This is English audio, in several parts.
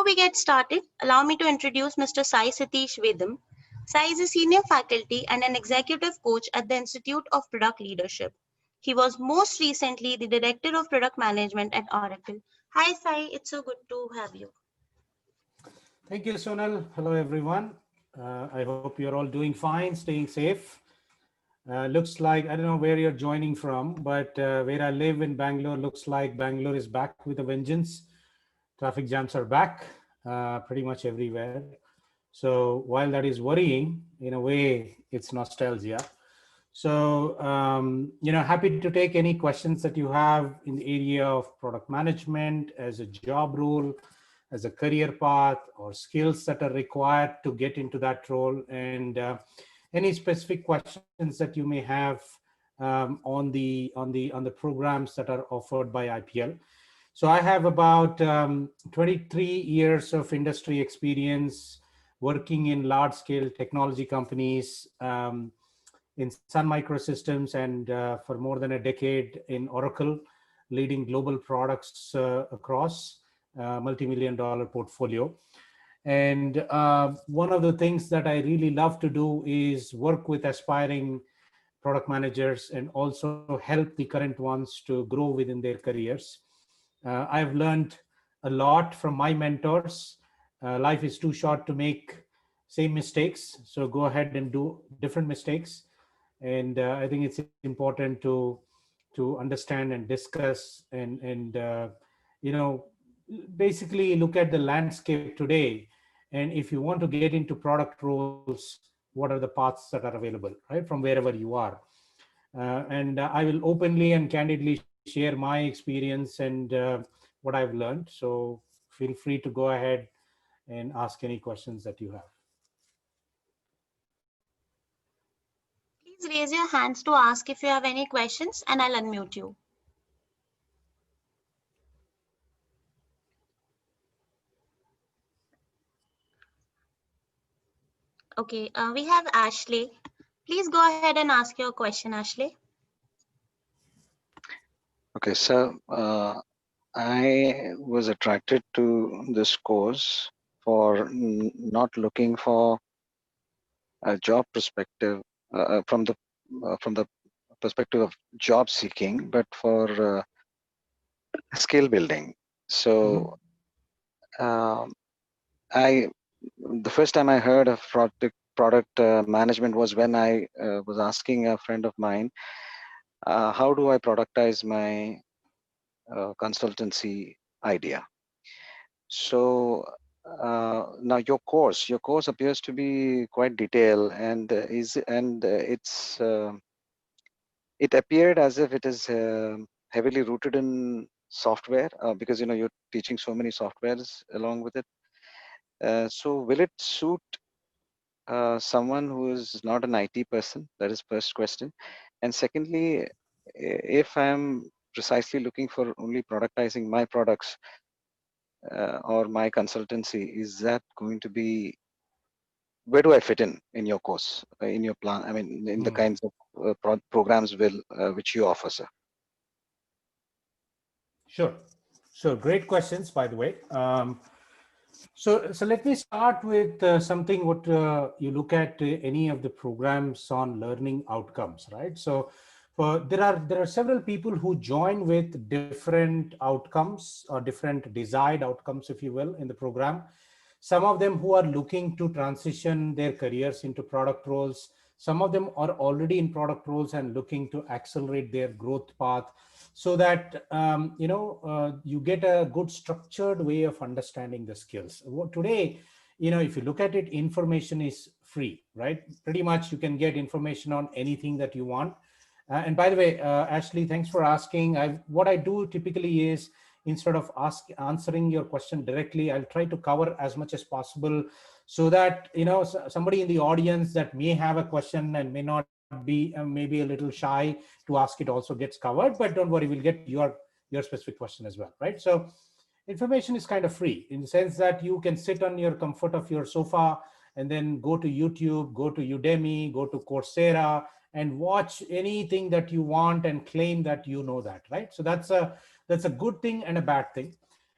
we get started, allow me to introduce Mr. SaiSatish Vedam. Sai is a senior faculty and an executive coach at the Institute of Product Leadership. He was most recently the Director of Product Management at Oracle. Hi Sai, it's so good to have you. Thank you, Sonal. Hello, everyone. I hope you're all doing fine, staying safe. Looks like, I don't know where you're joining from, but where I live in Bangalore, looks like Bangalore is back with a vengeance. Traffic jams are back pretty much everywhere. So while that is worrying, in a way, it's nostalgia. So, happy to take any questions that you have in the area of product management as a job role, as a career path, or skills that are required to get into that role, and any specific questions that you may have on the programs that are offered by IPL. So I have about 23 years of industry experience working in large-scale technology companies, in Sun Microsystems, and for more than a decade in Oracle, leading global products across multi-million-dollar portfolio. And one of the things that I really love to do is work with aspiring product managers and also help the current ones to grow within their careers. I've learned a lot from my mentors. Life is too short to make same mistakes, so go ahead and do different mistakes. And I think it's important to understand and discuss and basically look at the landscape today. And if you want to get into product roles, what are the paths that are available, right, from wherever you are. And I will openly and candidly share my experience and what I've learned. So feel free to go ahead and ask any questions that you have. Please raise your hands to ask if you have any questions and I'll unmute you. Okay, we have Ashley. Please go ahead and ask your question, Ashley. Okay, so I was attracted to this course for not looking for a job perspective from the perspective of job seeking, but for skill building. So the first time I heard of product management was when I was asking a friend of mine, how do I productize my consultancy idea? So now your course appears to be quite detailed, and it appeared as if it is heavily rooted in software, because you're teaching so many softwares along with it. So will it suit someone who is not an IT person? That is first question. And secondly, if I'm precisely looking for only productizing my products or my consultancy, is that going to be, where do I fit in your course, in your plan? I mean, in the kinds of programs which you offer, sir? Sure. Great questions, by the way. So let me start with something what you look at any of the programs on learning outcomes, right? So there are several people who join with different outcomes or different desired outcomes, if you will, in the program. Some of them who are looking to transition their careers into product roles. Some of them are already in product roles and looking to accelerate their growth path, so that you get a good structured way of understanding the skills. Today, if you look at it, information is free, right? Pretty much you can get information on anything that you want. And by the way, Ashley, thanks for asking. What I do typically is, instead of answering your question directly, I'll try to cover as much as possible, so that somebody in the audience that may have a question and may not be maybe a little shy to ask it also gets covered. But don't worry, we'll get your specific question as well, right? So information is kind of free in the sense that you can sit on your comfort of your sofa and then go to YouTube, go to Udemy, go to Coursera, and watch anything that you want and claim that you know that, right? So that's a good thing and a bad thing.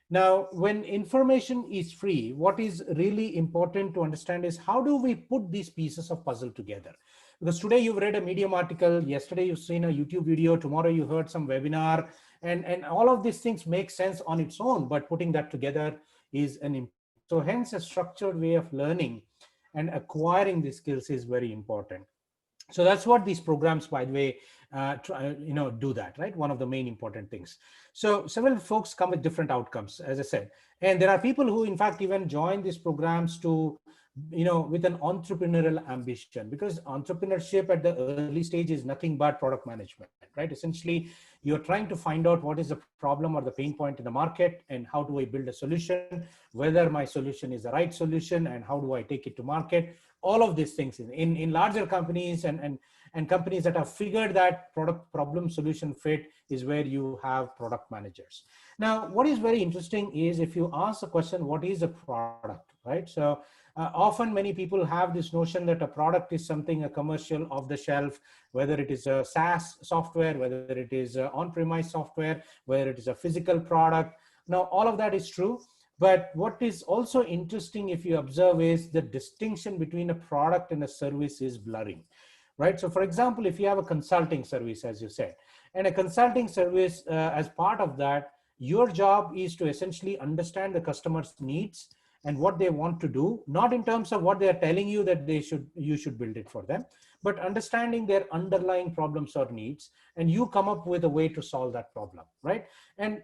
Now, when information is free, what is really important to understand is how do we put these pieces of puzzle together? Because today you've read a Medium article, yesterday you've seen a YouTube video, tomorrow you heard some webinar, and all of these things make sense on its own, but putting that together is an important. So hence a structured way of learning and acquiring these skills is very important. So that's what these programs, by the way, do that, right? One of the main important things. So several folks come with different outcomes, as I said, and there are people who in fact even join these programs to, with an entrepreneurial ambition, because entrepreneurship at the early stage is nothing but product management, right? Essentially, you're trying to find out what is the problem or the pain point in the market, and how do I build a solution, whether my solution is the right solution, and how do I take it to market. All of these things in larger companies and companies that have figured that product problem solution fit is where you have product managers. Now, what is very interesting is if you ask the question, what is a product, right? So often many people have this notion that a product is something, a commercial off the shelf, whether it is a SaaS software, whether it is on-premise software, whether it is a physical product. Now, all of that is true. But what is also interesting, if you observe, is the distinction between a product and a service is blurring, right? So for example, if you have a consulting service, as you said, and a consulting service, as part of that, your job is to essentially understand the customer's needs and what they want to do, not in terms of what they are telling you that you should build it for them, but understanding their underlying problems or needs, and you come up with a way to solve that problem, right?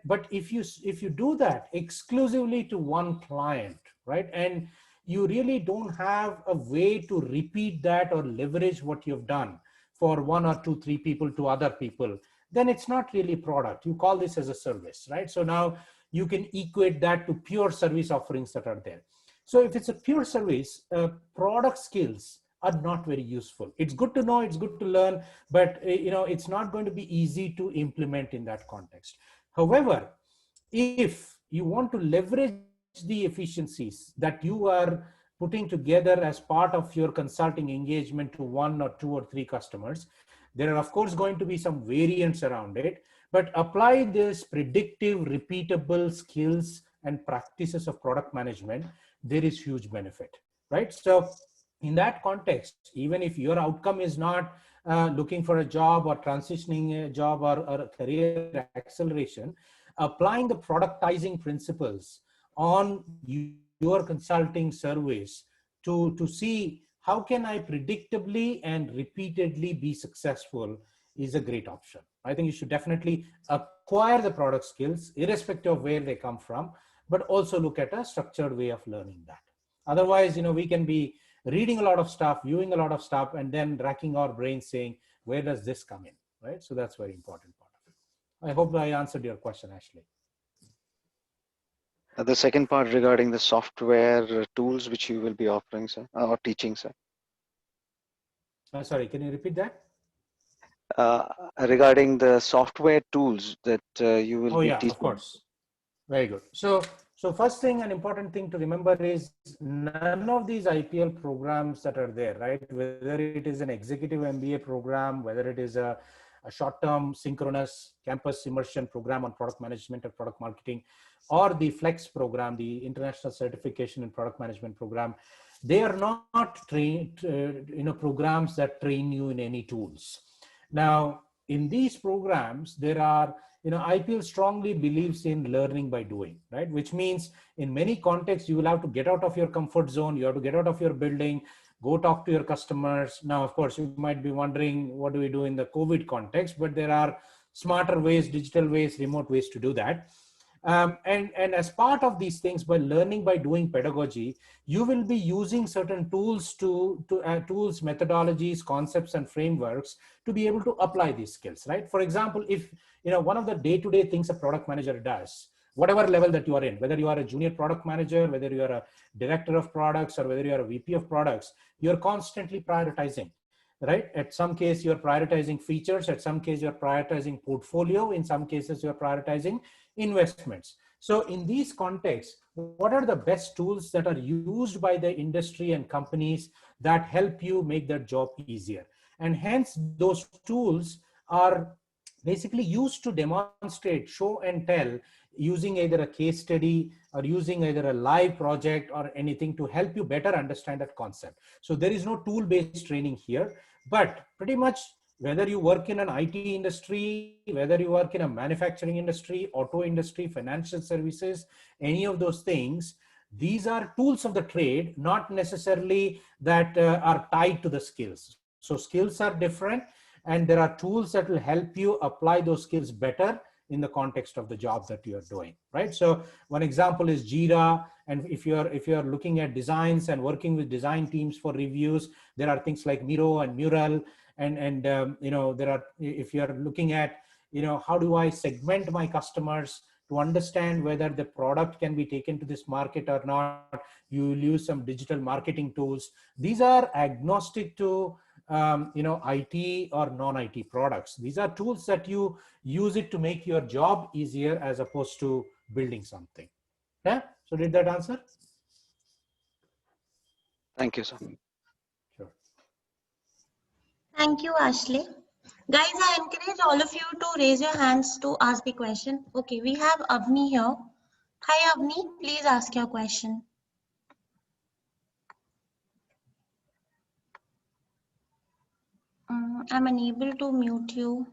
But if you do that exclusively to one client, right, and you really don't have a way to repeat that or leverage what you've done for one or two, three people to other people, then it's not really product. You call this as a service, right? So now you can equate that to pure service offerings that are there. So if it's a pure service, product skills are not very useful. It's good to know, it's good to learn, but it's not going to be easy to implement in that context. However, if you want to leverage the efficiencies that you are putting together as part of your consulting engagement to one or two or three customers, there are of course going to be some variants around it, but apply this predictive, repeatable skills and practices of product management, there is huge benefit, right? So in that context, even if your outcome is not looking for a job or transitioning a job or a career acceleration, applying the productizing principles on your consulting service to see how can I predictably and repeatedly be successful is a great option. I think you should definitely acquire the product skills irrespective of where they come from, but also look at a structured way of learning that. Otherwise, we can be reading a lot of stuff, viewing a lot of stuff, and then racking our brains saying, where does this come in, right? So that's very important part of it. I hope I answered your question, Ashley. The second part regarding the software tools which you will be offering, sir, or teaching, sir. Sorry, can you repeat that? Regarding the software tools that you will be teaching. Of course. Very good. So first thing, an important thing to remember is none of these IPL programs that are there, right? Whether it is an executive MBA program, whether it is a short-term synchronous campus immersion program on product management or product marketing, or the Flex program, the international certification in product management program, they are not programs that train you in any tools. Now, in these programs, there are, IPL strongly believes in learning by doing, right? Which means in many contexts, you will have to get out of your comfort zone. You have to get out of your building, go talk to your customers. Now, of course, you might be wondering, what do we do in the COVID context? But there are smarter ways, digital ways, remote ways to do that. And as part of these things, by learning by doing pedagogy, you will be using certain tools tools, methodologies, concepts, and frameworks to be able to apply these skills, right? For example, if one of the day-to-day things a product manager does, whatever level that you are in, whether you are a junior product manager, whether you are a director of products, or whether you are a VP of products, you're constantly prioritizing, right? At some case, you're prioritizing features. At some case, you're prioritizing portfolio. In some cases, you're prioritizing investments. So in these contexts, what are the best tools that are used by the industry and companies that help you make their job easier? And hence, those tools are basically used to demonstrate, show and tell, using either a case study or using either a live project or anything to help you better understand that concept. So there is no tool-based training here, but pretty much whether you work in an IT industry, whether you work in a manufacturing industry, auto industry, financial services, any of those things, these are tools of the trade, not necessarily that are tied to the skills. So skills are different, and there are tools that will help you apply those skills better in the context of the job that you're doing, right? So one example is Jira. And if you're looking at designs and working with design teams for reviews, there are things like Miro and Mural. And there are, if you're looking at, how do I segment my customers to understand whether the product can be taken to this market or not, you will use some digital marketing tools. These are agnostic to IT or non-IT products. These are tools that you use it to make your job easier as opposed to building something. Yeah. So did that answer? Thank you, sir. Sure. Thank you, Ashley. Guys, I encourage all of you to raise your hands to ask the question. Okay, we have Avni here. Hi, Avni, please ask your question. I'm unable to mute you.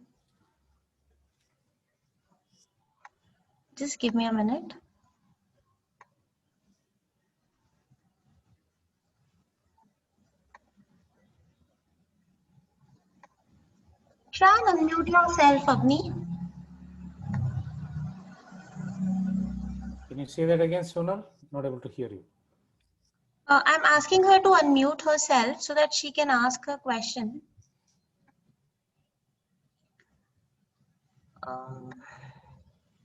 Just give me a minute. Try and unmute yourself, Avni. Can you say that again, Sonal? Not able to hear you. I'm asking her to unmute herself so that she can ask her question.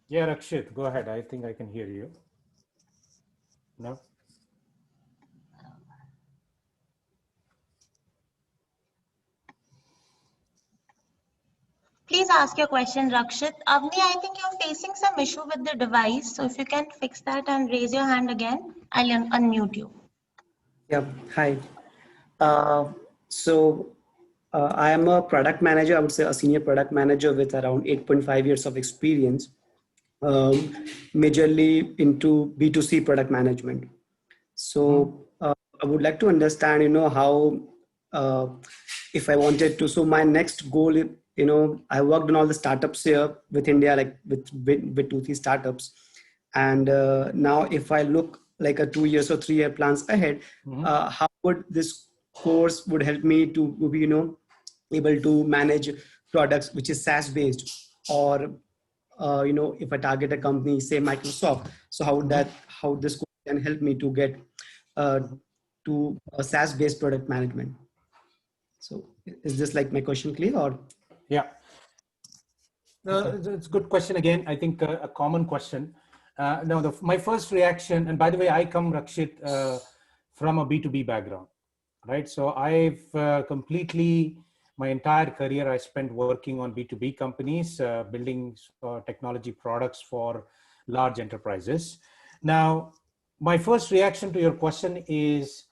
Yeah, Rakshit, go ahead. I think I can hear you. No? Please ask your question, Rakshit. Avni, I think you're facing some issue with the device. So if you can fix that and raise your hand again, I'll unmute you. Yeah, hi. So I am a product manager, I would say a senior product manager with around 8.5 years of experience, majorly into B2C product management. So I would like to understand, how, if I wanted to, so my next goal, I worked on all the startups here with India, like with 2-3 startups. And now if I look like a 2 years or 3 year plans ahead, how would this course would help me to be, able to manage products which is SaaS based, or if I target a company, say Microsoft, so how would how this course can help me to get to a SaaS based product management? So is this like my question clear, or? Yeah. It's a good question again. I think a common question. Now, my first reaction, and by the way, I come, Rakshit, from a B2B background, right? So I've completely, my entire career, I spent working on B2B companies, building technology products for large enterprises. Now, my first reaction to your question is,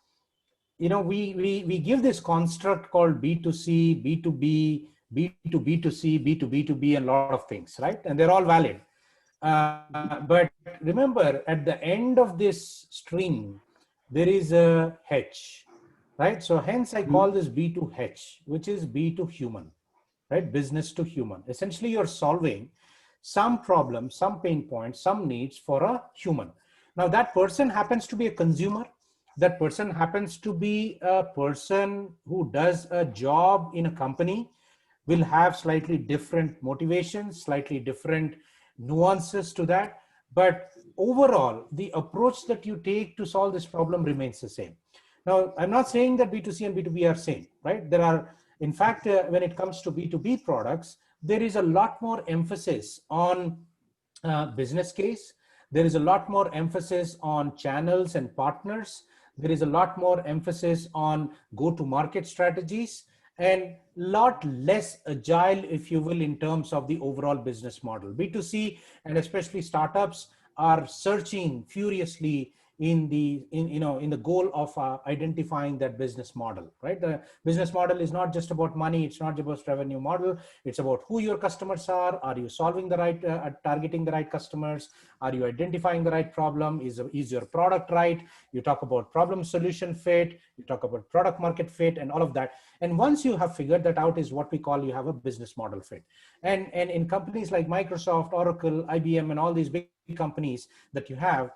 we give this construct called B2C, B2B, B2B2C, B2B2B, and a lot of things, right? And they're all valid. But remember, at the end of this string, there is a H, right? So hence I call this B2H, which is B to human, right? Business to human. Essentially, you're solving some problem, some pain points, some needs for a human. Now, that person happens to be a consumer. That person happens to be a person who does a job in a company, will have slightly different motivations, slightly different nuances to that. But overall, the approach that you take to solve this problem remains the same. Now, I'm not saying that B2C and B2B are same, right? There are, in fact, when it comes to B2B products, there is a lot more emphasis on business case. There is a lot more emphasis on channels and partners. There is a lot more emphasis on go-to-market strategies, and lot less agile, if you will, in terms of the overall business model. B2C, and especially startups, are searching furiously in the goal of identifying that business model, right? The business model is not just about money. It's not just revenue model. It's about who your customers are. Are you solving the right, targeting the right customers? Are you identifying the right problem? Is your product right? You talk about problem solution fit. You talk about product market fit and all of that. And once you have figured that out, is what we call, you have a business model fit. And in companies like Microsoft, Oracle, IBM, and all these big companies that you have,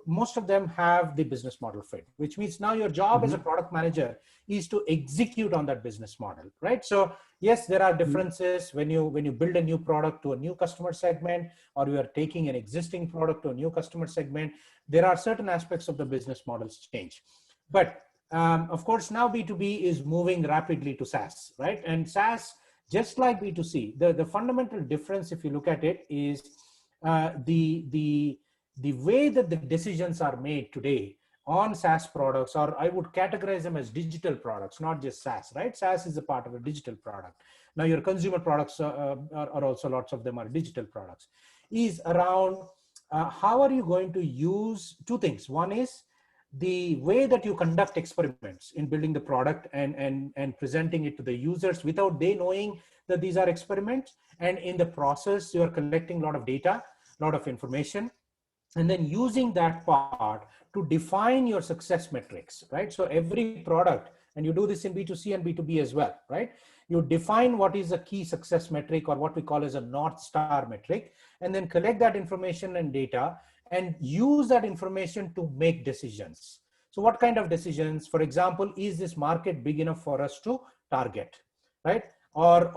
most of them have the business model fit, which means now your job as a product manager is to execute on that business model, right? So yes, there are differences when you build a new product to a new customer segment, or you are taking an existing product to a new customer segment. There are certain aspects of the business models change. But of course, now B2B is moving rapidly to SaaS, right? And SaaS, just like B2C, the fundamental difference, if you look at it, is the way that the decisions are made today on SaaS products, or I would categorize them as digital products, not just SaaS, right? SaaS is a part of a digital product. Now your consumer products are also, lots of them are digital products, is around how are you going to use two things. One is the way that you conduct experiments in building the product and presenting it to the users without they knowing that these are experiments. And in the process, you're collecting a lot of data, a lot of information, and then using that part to define your success metrics, right? So every product, and you do this in B2C and B2B as well, right? You define what is a key success metric, or what we call as a North Star metric, and then collect that information and data and use that information to make decisions. So what kind of decisions? For example, is this market big enough for us to target, right? Or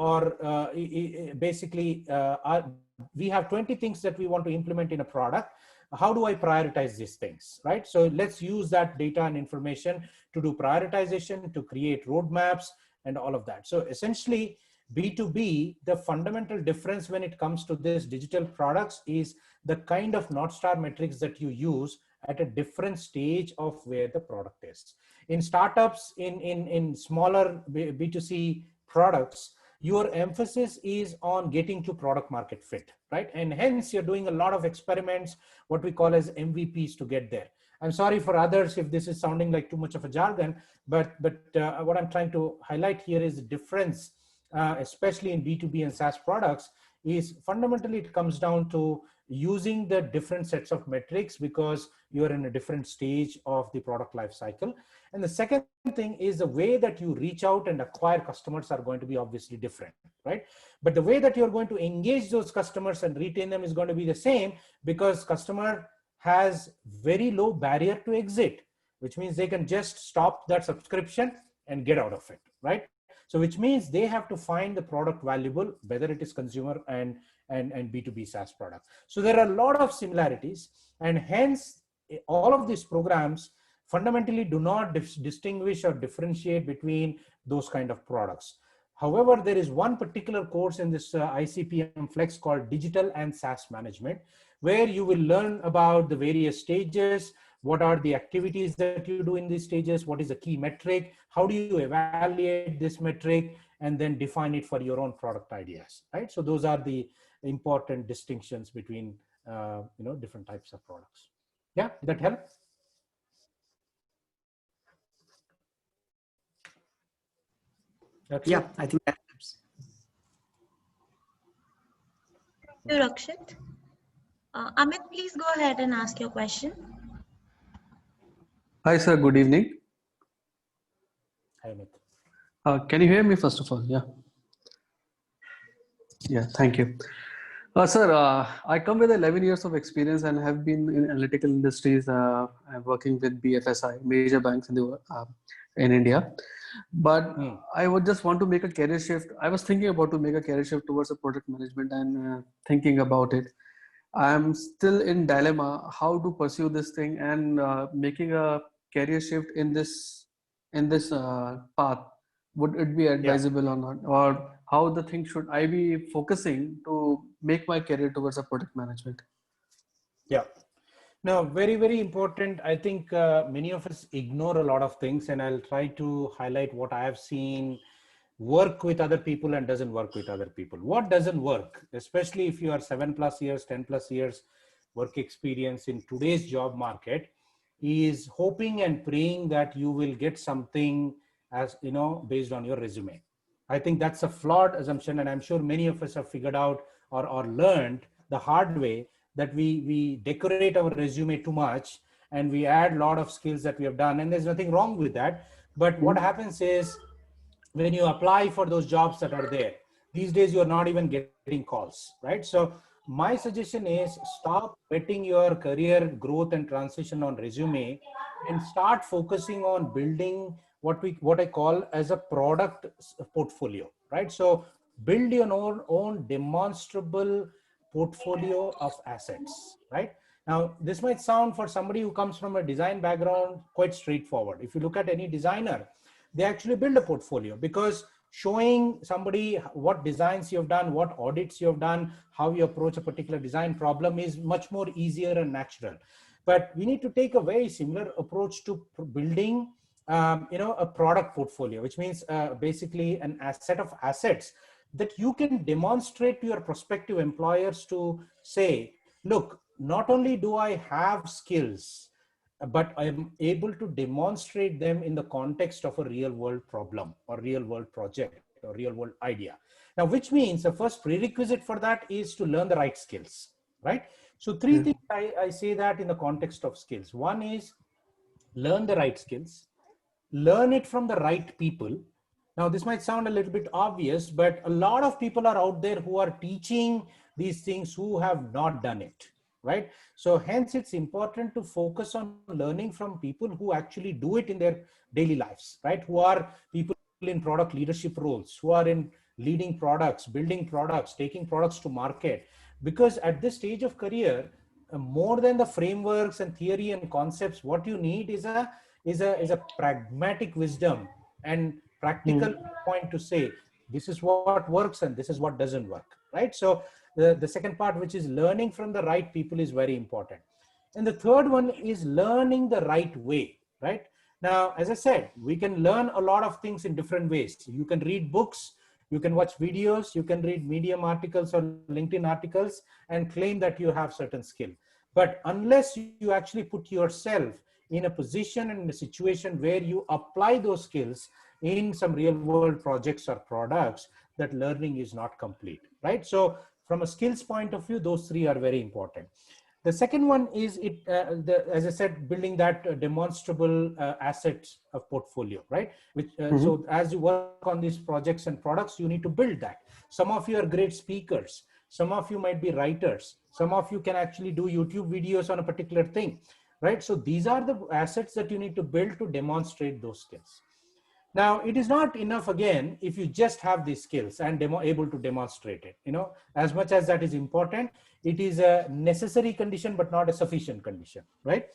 basically, we have 20 things that we want to implement in a product. How do I prioritize these things, right? So let's use that data and information to do prioritization, to create roadmaps and all of that. So essentially, B2B, the fundamental difference when it comes to this digital products is the kind of North Star metrics that you use at a different stage of where the product is. In startups, in smaller B2C products, your emphasis is on getting to product market fit, right? And hence you're doing a lot of experiments, what we call as MVPs, to get there. I'm sorry for others if this is sounding like too much of a jargon, but what I'm trying to highlight here is the difference, especially in B2B and SaaS products, is fundamentally it comes down to using the different sets of metrics because you're in a different stage of the product life cycle. And the second thing is the way that you reach out and acquire customers are going to be obviously different, right? But the way that you're going to engage those customers and retain them is going to be the same, because customer has very low barrier to exit, which means they can just stop that subscription and get out of it, right? So which means they have to find the product valuable, whether it is consumer and B2B SaaS product. So there are a lot of similarities, and hence all of these programs fundamentally do not distinguish or differentiate between those kind of products. However, there is one particular course in this ICPM Flex called Digital and SaaS Management, where you will learn about the various stages, what are the activities that you do in these stages, what is the key metric, how do you evaluate this metric, and then define it for your own product ideas, right? So those are the important distinctions between different types of products. Yeah, did that help? Yeah, I think that helps. Thank you, Rakshit. Amit, please go ahead and ask your question. Hi, sir. Good evening. Hi, Amit. Can you hear me first of all? Yeah. Yeah, thank you. Sir, I come with 11 years of experience and have been in analytical industries. I'm working with BFSI, major banks in India. But I would just want to make a career shift. I was thinking about to make a career shift towards a product management and thinking about it. I'm still in dilemma how to pursue this thing and making a career shift in this path. Would it be advisable or not? Or how the thing should I be focusing to make my career towards a product management? Yeah. No, very, very important. I think many of us ignore a lot of things, and I'll try to highlight what I have seen work with other people and doesn't work with other people. What doesn't work, especially if you are 7+ years, 10+ years work experience in today's job market is hoping and praying that you will get something as based on your resume. I think that's a flawed assumption, and I'm sure many of us have figured out or learned the hard way that we decorate our resume too much, and we add a lot of skills that we have done, and there's nothing wrong with that. But what happens is, when you apply for those jobs that are there these days, you're not even getting calls, right? So my suggestion is, stop betting your career growth and transition on resume, and start focusing on building what I call as a product portfolio, right? So build your own demonstrable portfolio of assets, right? Now, this might sound, for somebody who comes from a design background, quite straightforward. If you look at any designer, they actually build a portfolio, because showing somebody what designs you have done, what audits you have done, how you approach a particular design problem is much more easier and natural. But we need to take a very similar approach to building a product portfolio, which means basically a set of assets that you can demonstrate to your prospective employers to say, look, not only do I have skills, but I'm able to demonstrate them in the context of a real world problem or real world project or real world idea. Now, which means the first prerequisite for that is to learn the right skills, right? So three things I say that in the context of skills. One is, learn the right skills, learn it from the right people. Now, this might sound a little bit obvious, but a lot of people are out there who are teaching these things who have not done it, right? So hence, it's important to focus on learning from people who actually do it in their daily lives, right? Who are people in product leadership roles, who are in leading products, building products, taking products to market. Because at this stage of career, more than the frameworks and theory and concepts, what you need is a pragmatic wisdom and practical point to say, this is what works and this is what doesn't work, right? So the second part, which is learning from the right people, is very important. And the third one is learning the right way, right? Now, as I said, we can learn a lot of things in different ways. You can read books, you can watch videos, you can read Medium articles or LinkedIn articles and claim that you have certain skill. But unless you actually put yourself in a position and in a situation where you apply those skills in some real world projects or products, that learning is not complete, right? So from a skills point of view, those three are very important. The second one is, as I said, building that demonstrable assets of portfolio, right? Which so as you work on these projects and products, you need to build that. Some of you are great speakers. Some of you might be writers. Some of you can actually do YouTube videos on a particular thing, right? So these are the assets that you need to build to demonstrate those skills. Now, it is not enough, again, if you just have these skills and able to demonstrate it. As much as that is important, it is a necessary condition, but not a sufficient condition, right?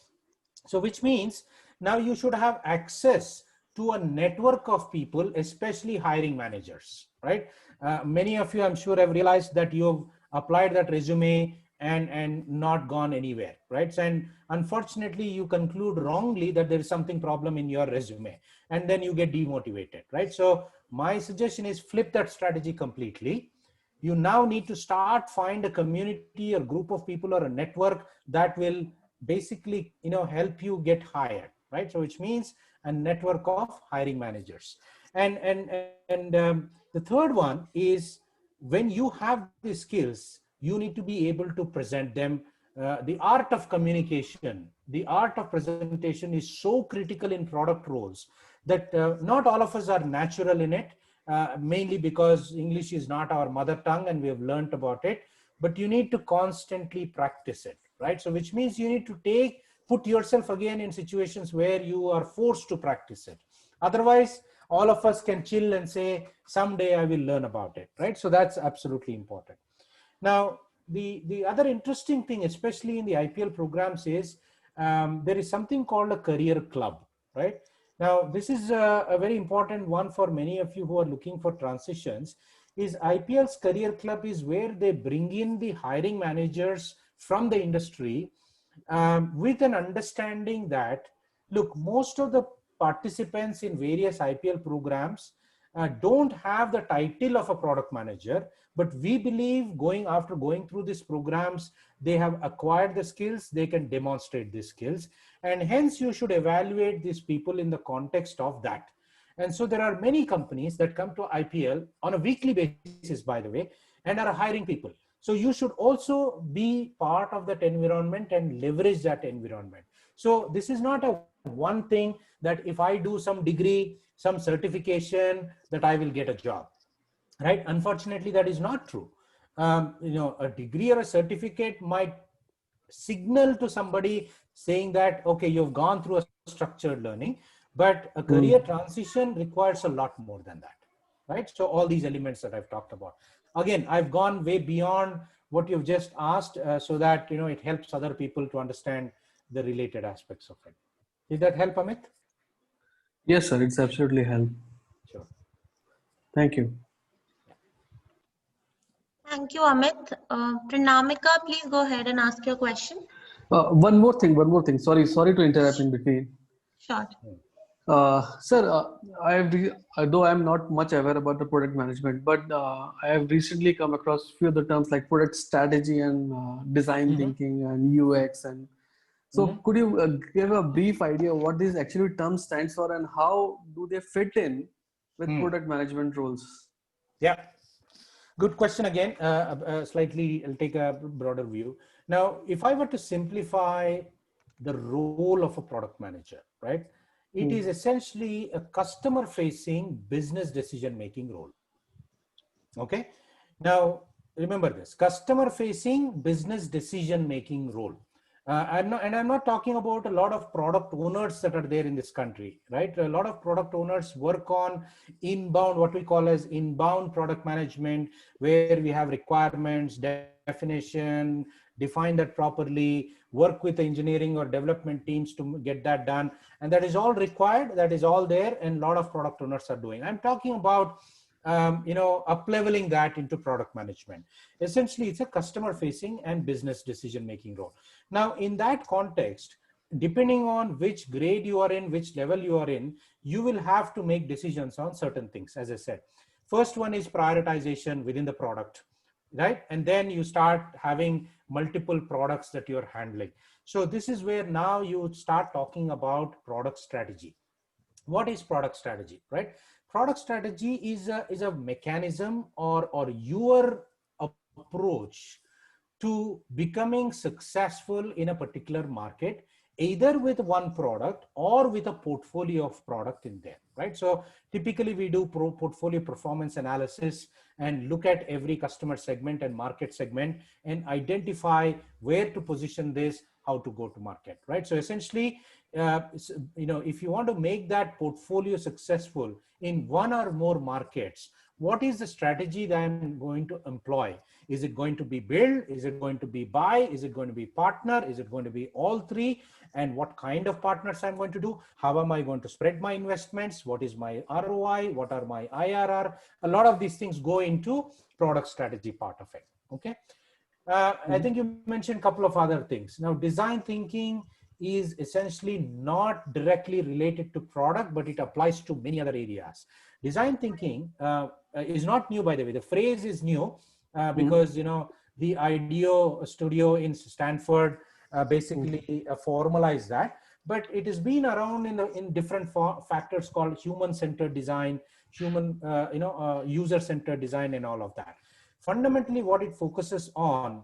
So which means now you should have access to a network of people, especially hiring managers, right? Many of you, I'm sure, have realized that you've applied that resume and not gone anywhere, right? And unfortunately, you conclude wrongly that there is something problem in your resume, and then you get demotivated, right? So my suggestion is, flip that strategy completely. You now need to find a community or group of people or a network that will basically help you get hired, right? So which means a network of hiring managers. And the third one is, when you have these skills, you need to be able to present them. The art of communication, the art of presentation is so critical in product roles that not all of us are natural in it, mainly because English is not our mother tongue and we have learned about it, but you need to constantly practice it, right? So which means you need to put yourself again in situations where you are forced to practice it. Otherwise, all of us can chill and say, someday I will learn about it, right? So that's absolutely important. Now, the other interesting thing, especially in the IPL programs, is there is something called a career club, right? Now, this is a very important one for many of you who are looking for transitions. Is IPL's career club is where they bring in the hiring managers from the industry with an understanding that, look, most of the participants in various IPL programs don't have the title of a product manager, but we believe after going through these programs, they have acquired the skills, they can demonstrate these skills, and hence you should evaluate these people in the context of that. And so there are many companies that come to IPL on a weekly basis, by the way, and are hiring people. So you should also be part of that environment and leverage that environment. So this is not a one thing that if I do some degree, some certification, that I will get a job, right? Unfortunately, that is not true. A degree or a certificate might signal to somebody saying that, okay, you've gone through a structured learning, but a career transition requires a lot more than that, right? So all these elements that I've talked about. Again, I've gone way beyond what you've just asked so that, it helps other people to understand the related aspects of it. Did that help, Amit? Yes, sir. It's absolutely helped. Sure. Thank you. Thank you, Amit. Pranamika, please go ahead and ask your question. One more thing. Sorry to interrupt in between. Sure. Sir, though I'm not much aware about the product management, but I have recently come across few of the terms like product strategy and design thinking and UX. And so could you give a brief idea of what these actually terms stands for and how do they fit in with product management roles? Yeah. Good question again. Slightly, I'll take a broader view. Now, if I were to simplify the role of a product manager, right? It is essentially a customer-facing business decision-making role. Okay. Now, remember this: customer-facing business decision-making role. I'm not talking about a lot of product owners that are there in this country, right? A lot of product owners work on inbound, what we call as inbound product management, where we have requirements, definition, define that properly, work with the engineering or development teams to get that done. And that is all required, that is all there, and a lot of product owners are doing. I'm talking about up-leveling that into product management. Essentially, it's a customer-facing and business decision-making role. Now, in that context, depending on which grade you are in, which level you are in, you will have to make decisions on certain things, as I said. First one is prioritization within the product, right? And then you start having multiple products that you're handling. So this is where now you start talking about product strategy. What is product strategy, right? Product strategy is a mechanism or your approach to becoming successful in a particular market, either with one product or with a portfolio of product in there, right? So typically we do portfolio performance analysis and look at every customer segment and market segment and identify where to position this, how to go to market, right? So essentially, if you want to make that portfolio successful in one or more markets, what is the strategy that I'm going to employ? Is it going to be build? Is it going to be buy? Is it going to be partner? Is it going to be all three? And what kind of partners I'm going to do? How am I going to spread my investments? What is my ROI? What are my IRR? A lot of these things go into product strategy part of it. Okay. I think you mentioned a couple of other things. Now, design thinking is essentially not directly related to product, but it applies to many other areas. Design thinking is not new, by the way. The phrase is new because, the IDEO studio in Stanford basically formalized that, but it has been around in different factors called human-centered design, user-centered design, and all of that. Fundamentally, what it focuses on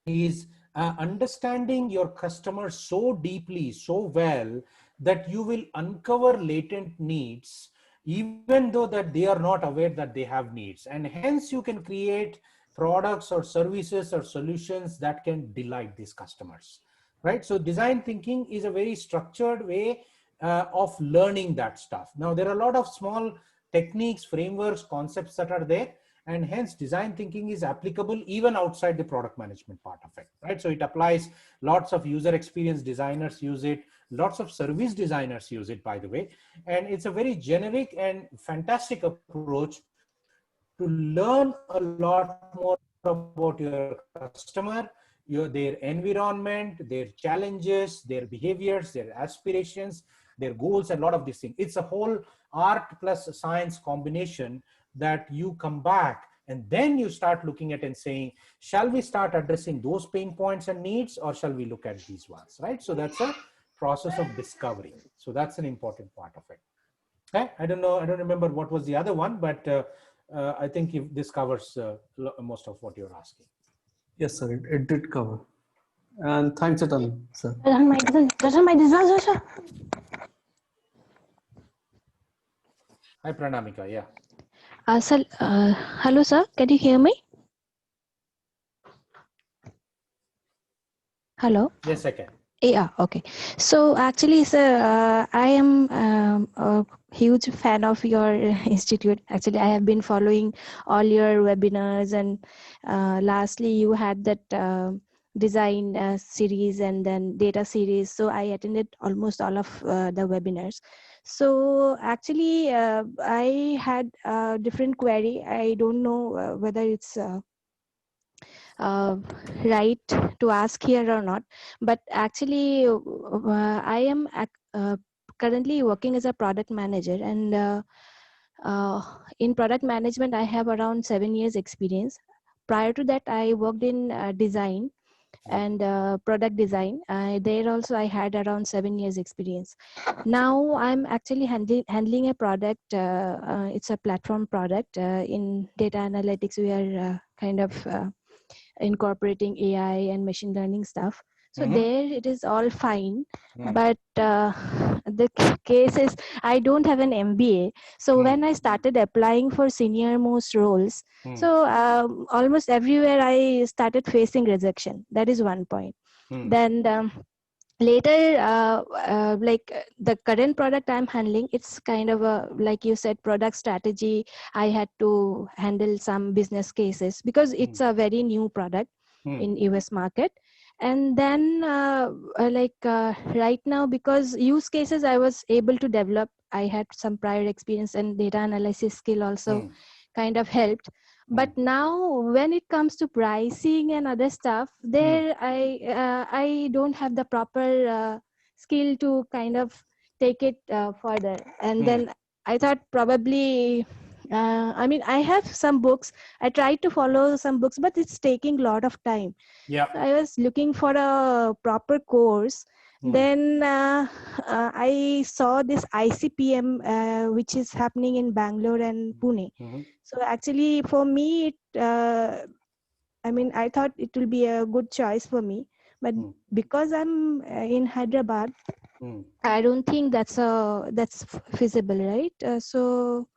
is understanding your customer so deeply, so well, that you will uncover latent needs, even though that they are not aware that they have needs. And hence you can create products or services or solutions that can delight these customers, right? So design thinking is a very structured way of learning that stuff. Now, there are a lot of small techniques, frameworks, concepts that are there, and hence design thinking is applicable even outside the product management part of it, right? So it applies. Lots of user experience designers use it. Lots of service designers use it, by the way. And it's a very generic and fantastic approach to learn a lot more about your customer, their environment, their challenges, their behaviors, their aspirations, their goals, and a lot of these things. It's a whole art plus science combination that you come back and then you start looking at and saying, shall we start addressing those pain points and needs, or shall we look at these ones, right? So that's a process of discovery. So that's an important part of it. Okay? I don't know, I don't remember what was the other one, but I think this covers most of what you're asking. Yes, sir, it did cover. And thanks a ton, sir. Hi, Pranamika. Yeah. Sir, hello, sir. Can you hear me? Hello. Yes, I can. Yeah. Okay. So actually, sir, I am a huge fan of your institute. Actually, I have been following all your webinars, and lastly, you had that design series and then data series. So I attended almost all of the webinars. So actually, I had a different query. I don't know whether it's right to ask here or not, but actually I am currently working as a product manager, and in product management I have around 7 years experience. Prior to that I worked in design and product design. There also I had around 7 years experience. Now I'm actually handling a product. It's a platform product. In data analytics we are kind of incorporating AI and machine learning stuff. So there it is all fine, but the case is I don't have an MBA. So when I started applying for senior most roles, so almost everywhere I started facing rejection. That is one point. Then later the current product I'm handling, it's kind of a, like you said, product strategy. I had to handle some business cases because it's a very new product in US market. And then right now, because use cases I was able to develop, I had some prior experience, and data analysis skill also kind of helped. But now when it comes to pricing and other stuff, there I don't have the proper skill to kind of take it further. And then I thought probably I mean, I have some books, I tried to follow some books, but it's taking a lot of time. Yeah. So I was looking for a proper course. Then I saw this ICPM which is happening in Bangalore and Pune. So actually for me I mean, I thought it will be a good choice for me, but because I'm in Hyderabad, I don't think that's feasible, right? So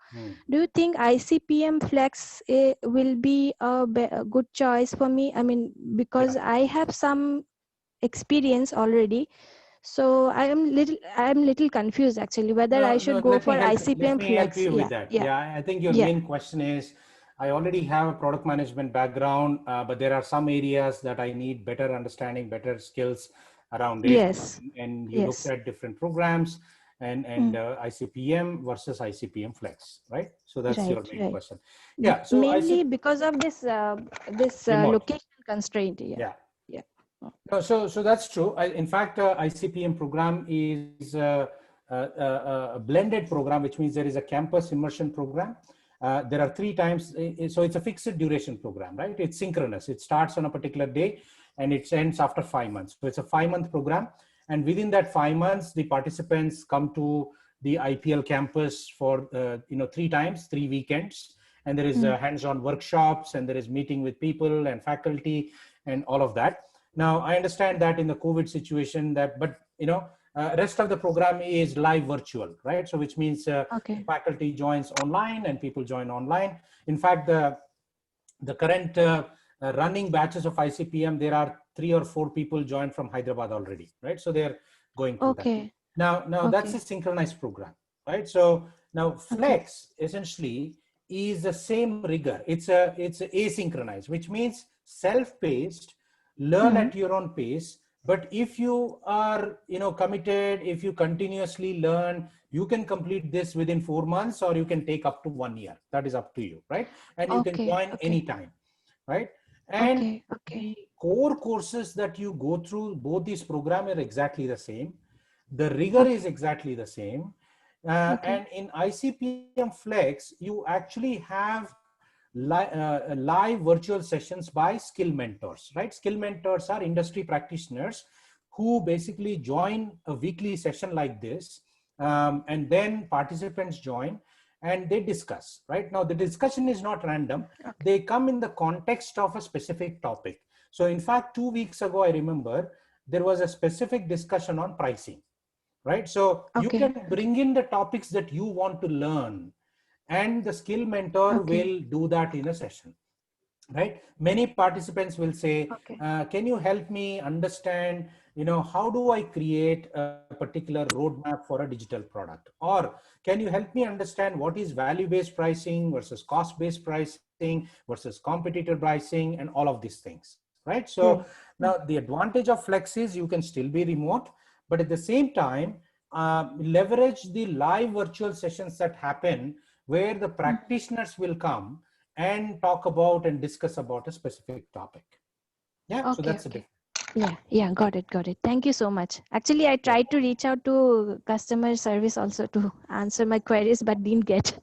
do you think ICPM Flex will be a good choice for me? I mean, because I have some experience already, so I'm little confused actually whether I should go for ICPM Let me help Flex. you with that. Yeah, I think your main question is, I already have a product management background, but there are some areas that I need better understanding, better skills around it. Yes. And you looked at different programs and ICPM versus ICPM Flex, right? So that's your main question. Yeah. So mainly because of this location constraint. Yeah. No, so that's true. In fact, ICPM program is a blended program, which means there is a campus immersion program. There are 3 times, so it's a fixed duration program, right? It's synchronous. It starts on a particular day and it ends after 5 months. So it's a 5-month program. And within that 5 months, the participants come to the IPL campus for 3 times, 3 weekends. And there is hands-on workshops, and there is meeting with people and faculty and all of that. Now, I understand that in the COVID situation but rest of the program is live virtual, right? So which means faculty joins online and people join online. In fact, the current running batches of ICPM, there are 3 or 4 people joined from Hyderabad already, right? So they're going through that. Now that's a synchronized program, right? So now Flex essentially is the same rigor. It's asynchronized, which means self-paced, learn at your own pace. But if you are committed, if you continuously learn, you can complete this within 4 months, or you can take up to 1 year. That is up to you, right? And you can join anytime, right? And core courses that you go through both these programs are exactly the same. The rigor is exactly the same. And in ICPM Flex, you actually have live virtual sessions by skill mentors, right? Skill mentors are industry practitioners who basically join a weekly session like this, and then participants join and they discuss. Right now, the discussion is not random. They come in the context of a specific topic. So in fact, 2 weeks ago, I remember there was a specific discussion on pricing, right? So you can bring in the topics that you want to learn, and the skill mentor will do that in a session, right? Many participants will say, can you help me understand, how do I create a particular roadmap for a digital product? Or can you help me understand what is value-based pricing versus cost-based pricing versus competitor pricing and all of these things, right? So now the advantage of Flex is you can still be remote, but at the same time, leverage the live virtual sessions that happen where the practitioners will come and talk about and discuss about a specific topic. Yeah, so that's the difference. Yeah, got it. Thank you so much. Actually, I tried to reach out to customer service also to answer my queries, but didn't get.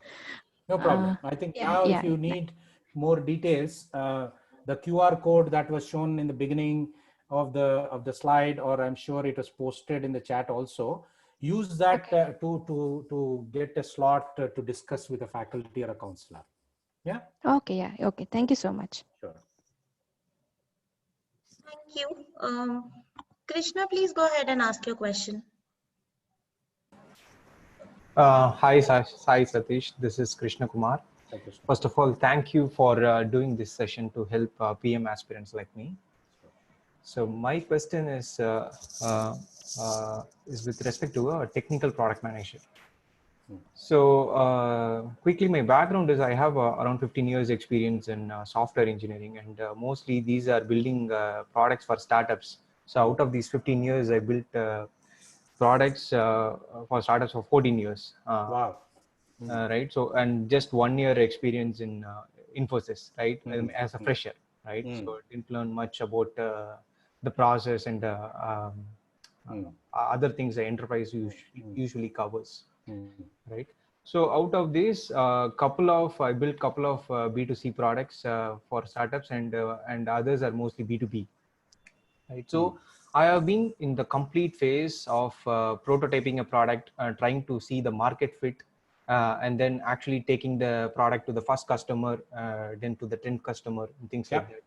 No problem. I think now if you need more details, the QR code that was shown in the beginning of the slide, or I'm sure it was posted in the chat also, use that to get a slot to discuss with a faculty or a counselor. Yeah. Okay. Thank you so much. Sure. Thank you. Krishna, please go ahead and ask your question. Hi, SaiSatish. This is Krishna Kumar. First of all, thank you for doing this session to help PM aspirants like me. So my question is with respect to technical product manager. So quickly, my background is I have around 15 years experience in software engineering, and mostly these are building products for startups. So out of these 15 years, I built products for startups for 14 years. Wow. Right. So, and just 1 year experience in Infosys, right, as a fresher, right. So I didn't learn much about the process and other things the enterprise usually covers, right. So out of this, I built couple of B2C products for startups, and others are mostly B2B, right. So I have been in the complete phase of prototyping a product, trying to see the market fit, and then actually taking the product to the first customer, then to the 10th customer, and things like that.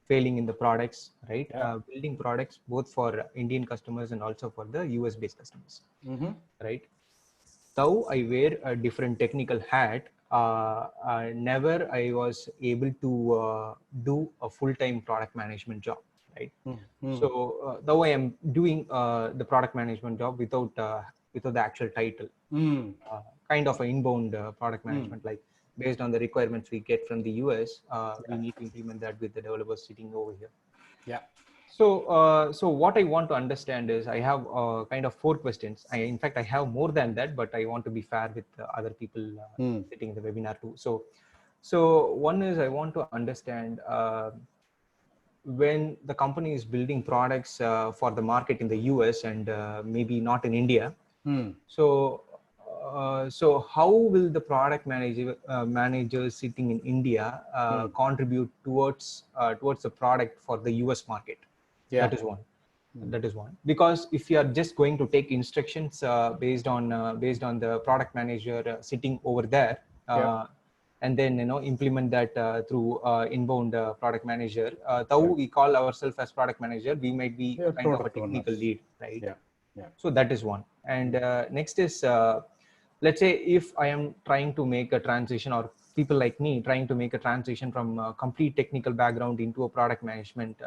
Failing in the products, right? Building products both for Indian customers and also for the US based customers, right? Though I wear a different technical hat, never I was able to do a full-time product management job, right? So though I am doing the product management job without the actual title, kind of an inbound product management, like based on the requirements we get from the US, we need to implement that with the developers sitting over here. Yeah. So what I want to understand is I have kind of 4 questions. In fact, I have more than that, but I want to be fair with other people sitting in the webinar too. So one is I want to understand when the company is building products for the market in the US and maybe not in India. So how will the product managers sitting in India contribute towards the product for the US market? That is one. That is one. Because if you are just going to take instructions based on the product manager sitting over there, and then implement that through inbound product manager, though we call ourselves as product manager, we might be kind of a technical lead, right? So that is one. And next is, let's say if I am trying to make a transition, or people like me trying to make a transition from a complete technical background into a product management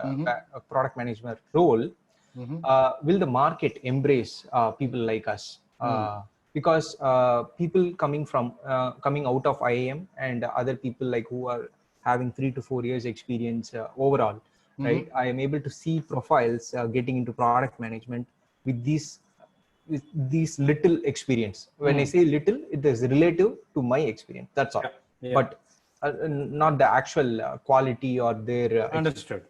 role, will the market embrace people like us? Because people coming out of IIM and other people like who are having 3 to 4 years experience overall, right? I am able to see profiles getting into product management with these little experience. When I say little, it is relative to my experience. That's all. But not the actual quality or their understood.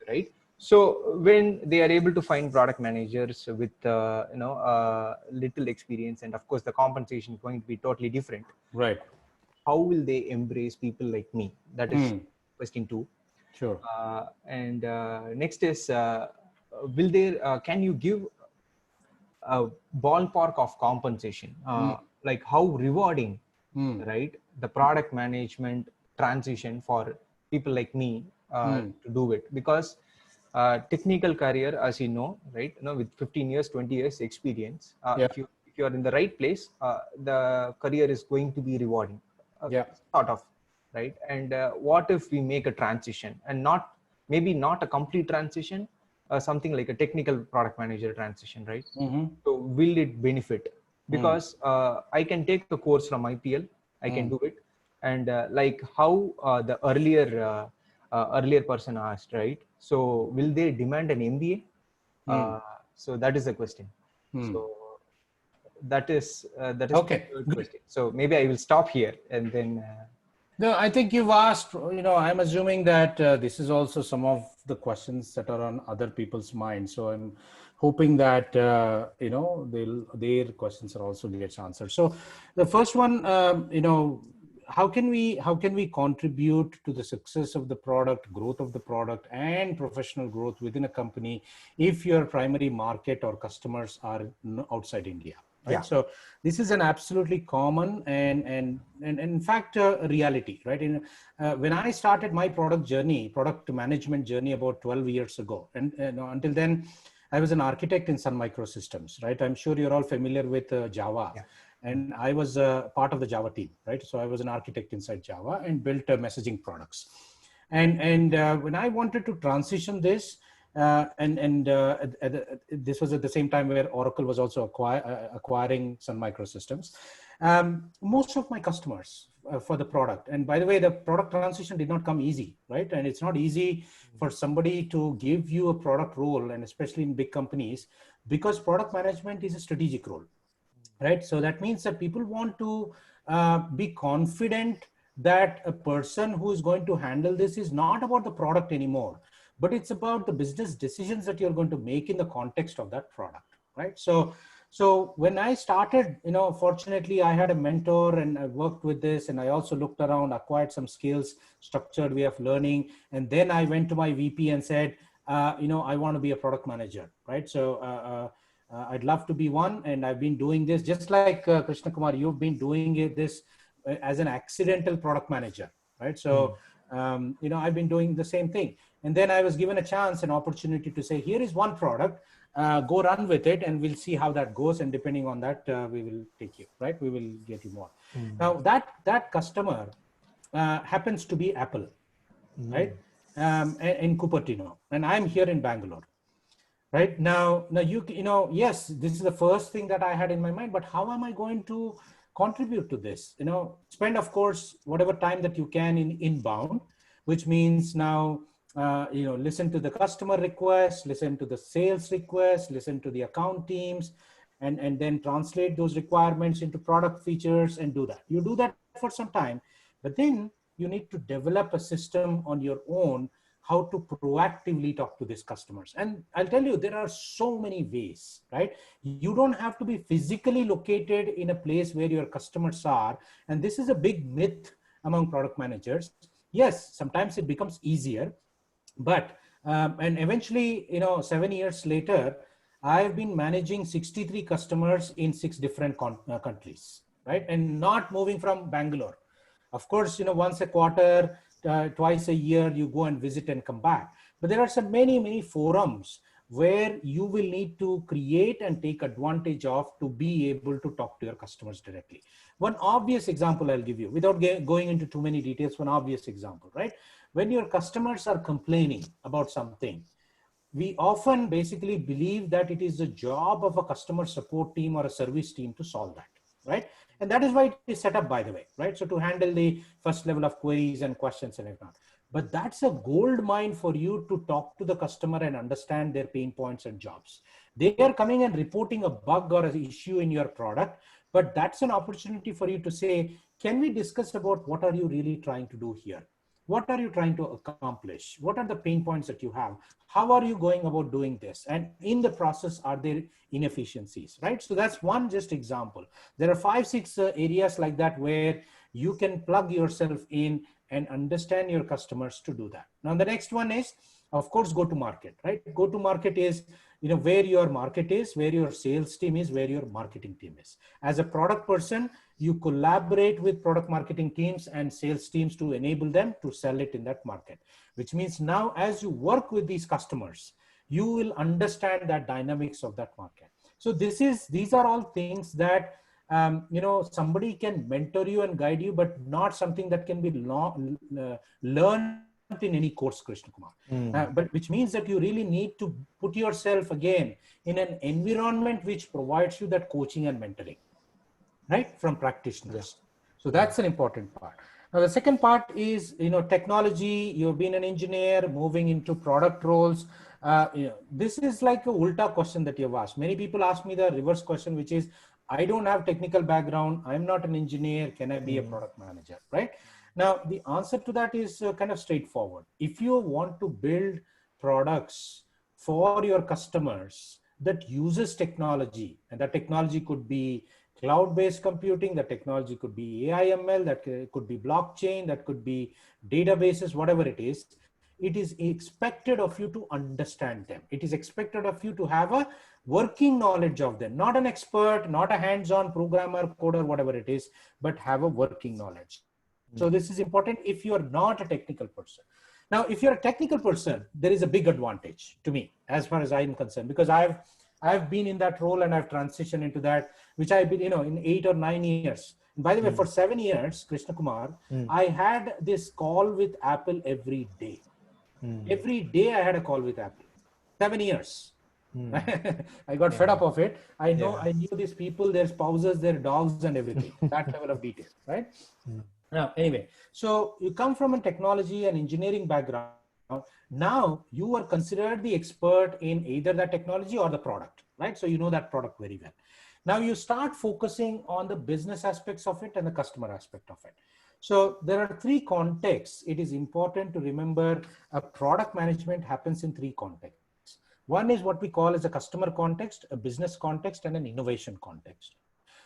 Right. So when they are able to find product managers with little experience, and of course the compensation is going to be totally different. Right. How will they embrace people like me? That is question 2. Sure. And next is, will there? Can you give a ballpark of compensation? Like how rewarding, right? The product management transition for people like me to do it, because technical career, as you know, right? With 15 years, 20 years experience, if you are in the right place, the career is going to be rewarding. Sort of, right? And what if we make a transition, and maybe not a complete transition, something like a technical product manager transition, right? So will it benefit? Because I can take a course from IPL, I can do it, and like how the earlier person asked, right? So will they demand an MBA? So that is the question. So that is okay. the third question. So maybe I will stop here and then. No, I think you've asked, I'm assuming that this is also some of the questions that are on other people's minds. So I'm hoping that, their questions are also gets answered. So the first one, how can we contribute to the success of the product, growth of the product, and professional growth within a company if your primary market or customers are outside India? Right. Yeah. So this is an absolutely common and in fact a reality, right? When I started my product management journey about 12 years ago, and until then, I was an architect in Sun Microsystems, right? I'm sure you're all familiar with Java. Yeah. And I was part of the Java team, right? So I was an architect inside Java and built messaging products. And when I wanted to transition this, this was at the same time where Oracle was also acquiring Sun Microsystems. Most of my customers for the product, and by the way, the product transition did not come easy, right? And it's not easy for somebody to give you a product role, and especially in big companies, because product management is a strategic role, right? So that means that people want to be confident that a person who is going to handle this is not about the product anymore, but it's about the business decisions that you're going to make in the context of that product, right? So when I started, fortunately I had a mentor and I worked with this, and I also looked around, acquired some skills, structured way of learning. And then I went to my VP and said, I want to be a product manager, right? So I'd love to be one. And I've been doing this just like Krishna Kumar, you've been doing this as an accidental product manager, right? So, I've been doing the same thing. And then I was given a chance, an opportunity to say, here is one product, go run with it, and we'll see how that goes. And depending on that, we will take you, right? We will get you more. Now that customer happens to be Apple, right? In Cupertino, and I'm here in Bangalore. Right now, yes, this is the first thing that I had in my mind, but how am I going to contribute to this? Spend, of course, whatever time that you can in inbound, which means now, listen to the customer requests, listen to the sales requests, listen to the account teams, and then translate those requirements into product features and do that. You do that for some time, but then you need to develop a system on your own how to proactively talk to these customers. And I'll tell you, there are so many ways, right? You don't have to be physically located in a place where your customers are. And this is a big myth among product managers. Yes, sometimes it becomes easier, but, and eventually, 7 years later, I've been managing 63 customers in 6 different countries, right? And not moving from Bangalore. Of course, once a quarter, twice a year, you go and visit and come back. But there are so many forums where you will need to create and take advantage of to be able to talk to your customers directly. One obvious example I'll give you, without going into too many details, one obvious example, right? When your customers are complaining about something, we often basically believe that it is the job of a customer support team or a service team to solve that, right? And that is why it is set up, by the way, right? So to handle the first level of queries and questions and whatnot. But that's a gold mine for you to talk to the customer and understand their pain points and jobs. They are coming and reporting a bug or an issue in your product, but that's an opportunity for you to say, can we discuss about what are you really trying to do here? What are you trying to accomplish? What are the pain points that you have? How are you going about doing this? And in the process, are there inefficiencies, right? So that's one just example. There are 5, 6 areas like that where you can plug yourself in and understand your customers to do that. Now, the next one is, of course, go to market, right? Go to market is, where your market is, where your sales team is, where your marketing team is. As a product person, you collaborate with product marketing teams and sales teams to enable them to sell it in that market, which means now as you work with these customers, you will understand that dynamics of that market. So these are all things that somebody can mentor you and guide you, but not something that can be learned in any course, Krishna Kumar. But which means that you really need to put yourself again in an environment which provides you that coaching and mentoring, right, from practitioners. So that's an important part. Now, the second part is, technology. You've been an engineer moving into product roles. This is like a ulta question that you've asked. Many people ask me the reverse question, which is, I don't have technical background. I'm not an engineer. Can I be a product manager, right? Now, the answer to that is kind of straightforward. If you want to build products for your customers that uses technology, and that technology could be cloud-based computing, that technology could be AI, ML, that could be blockchain, that could be databases, whatever it is expected of you to understand them. It is expected of you to have a working knowledge of them, not an expert, not a hands-on programmer, coder, whatever it is, but have a working knowledge. So this is important if you are not a technical person. Now, if you're a technical person, there is a big advantage to me, as far as I'm concerned, because I've been in that role and I've transitioned into that, which I've been, in 8 or 9 years. And by the way, for 7 years, Krishna Kumar, I had this call with Apple every day. Every day I had a call with Apple. 7 years. I got fed up of it. I knew these people, their spouses, their dogs, and everything. That level of detail, right? Now, anyway, so you come from a technology and engineering background. Now you are considered the expert in either that technology or the product, right? So you know that product very well. Now you start focusing on the business aspects of it and the customer aspect of it. So there are 3 contexts. It is important to remember a product management happens in 3 contexts. One is what we call as a customer context, a business context, and an innovation context.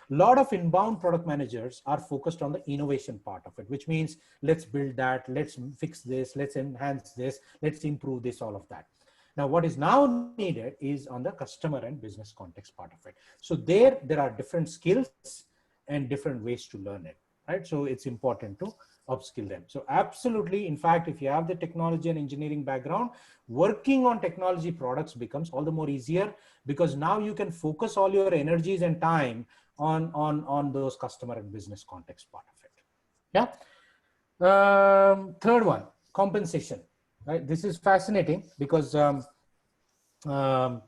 A lot of inbound product managers are focused on the innovation part of it, which means let's build that, let's fix this, let's enhance this, let's improve this, all of that. Now, what is now needed is on the customer and business context part of it. So there are different skills and different ways to learn it, right? So it's important to upskill them. So absolutely, in fact, if you have the technology and engineering background, working on technology products becomes all the more easier, because now you can focus all your energies and time on those customer and business context part of it. Yeah. Third one, compensation, right? This is fascinating because now,